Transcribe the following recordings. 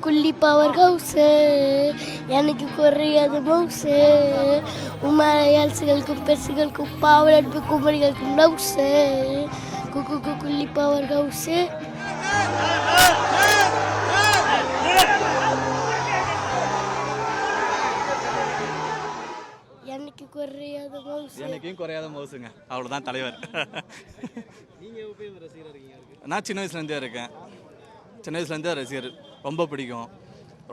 குள்ளி power house எனக்கு குறையாது mouse உமாயல்சுகளுக்கும் பெருசுகளுக்கும் பாவலட்பு குமரிகளுக்கும் நவுஸு குள்ளி power house. எனக்கு குறையாத மவுஸ் எனக்கும் குறையாத மவுசுங்க, அவ்வளோதான் தலைவர். நான் சின்ன வயசுலேருந்தே இருக்கேன், சின்ன வயசுலேருந்தே ரசிகர், ரொம்ப பிடிக்கும்.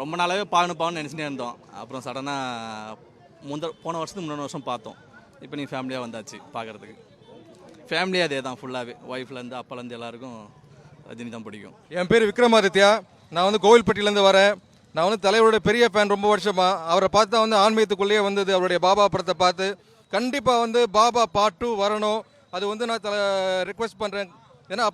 ரொம்ப நாளாகவே பாவன்னு நினச்சிட்டே இருந்தோம். அப்புறம் சடனாக போன வருஷத்துக்கு முன்னாடி வருஷம் பார்த்தோம். இப்போ நீங்கள் ஃபேமிலியாக வந்தாச்சு பார்க்குறதுக்கு. ஃபேமிலியாக அதே தான் ஃபுல்லாகவே, ஒய்ஃப்லேருந்து அப்பாலேருந்து எல்லாருக்கும் ரஜினி தான் பிடிக்கும். என் பேர் விக்ரமாதித்யா, நான் வந்து கோவில்பட்டியிலேருந்து வரேன். நான் வந்து தலைவரோட பெரிய ஃபேன், ரொம்ப வருஷமாக. அவரை பார்த்து தான் வந்து ஆன்மீகத்துக்குள்ளேயே வந்தது. அவருடைய பாபா படத்தை பார்த்து கண்டிப்பாக வந்து பாபா பார்ட் 2 வரணும். அது வந்து நான் ரிக்வெஸ்ட் பண்ணுறேன். ஏன்னா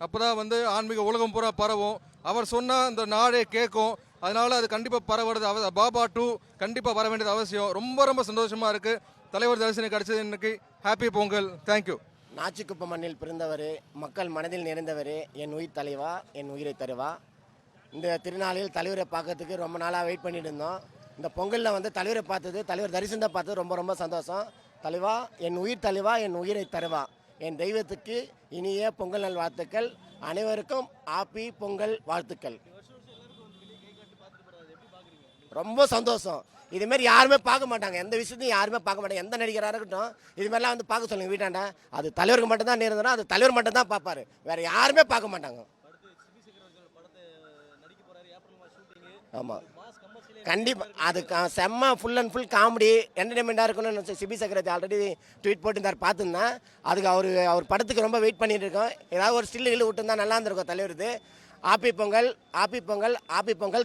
அப்போ தான் வந்து ஆன்மீக உலகம் பூரா பரவும். அவர் சொன்னால் அந்த நாடே கேட்கும். அதனால் அது கண்டிப்பாக பரவுறது பாபா 2 கண்டிப்பாக வர வேண்டியது அவசியம். ரொம்ப ரொம்ப சந்தோஷமாக இருக்குது. தலைவர் தரிசனம் கிடச்சது இன்னைக்கு. ஹாப்பி பொங்கல். தேங்க்யூ. நாச்சிக்குப்பம் மண்ணில் பிறந்தவர், மக்கள் மனதில் நிறைந்தவர், என் உயிர் தலைவா, என் உயிரை தருவா. இந்த திருநாளில் தலைவரை பார்க்கறதுக்கு ரொம்ப நாளாக வெயிட் பண்ணிட்டு இருந்தோம். இந்த பொங்கலில் வந்து தலைவரை பார்த்தது, தலைவர் தரிசனத்தை பார்த்தது ரொம்ப ரொம்ப சந்தோஷம். தலைவா, என் உயிர் தலைவா, என் உயிரை தருவா. என் தெய்வத்துக்கு இனிய பொங்கல் நல் வாழ்த்துக்கள். அனைவருக்கும் ஹாப்பி பொங்கல் வாழ்த்துக்கள். ரொம்ப சந்தோஷம். இதுமாரி யாருமே பார்க்க மாட்டாங்க, எந்த விஷயத்தையும் யாருமே பார்க்க மாட்டாங்க. எந்த நடிகராக இருக்கட்டும் இதுமாரிலாம் வந்து பார்க்க சொல்லுங்கள் வீட்டாண்ட. அது தலைவருக்கு மட்டும்தான் நேர்ந்தோம், அது தலைவர் மட்டும் தான் பார்ப்பாரு, வேறு யாருமே பார்க்க மாட்டாங்க. ஆமாம், கண்டிப்பாக அது செம்ம ஃபுல் அண்ட் ஃபுல் காமெடி என்டர்டைன்மெண்ட்டாக இருக்கணும்னு சிபி சக்கரவர்த்தி ஆல்ரெடி ட்வீட் போட்டுருந்தார், பார்த்துருந்தேன். அதுக்கு அவர் படத்துக்கு ரொம்ப வெயிட் பண்ணிட்டு இருக்கோம். ஏதாவது ஒரு ஸ்டில் விட்டுருந்தா நல்லா இருந்திருக்கும் தலைவர். இது happy Pongal, happy Pongal, happy Pongal.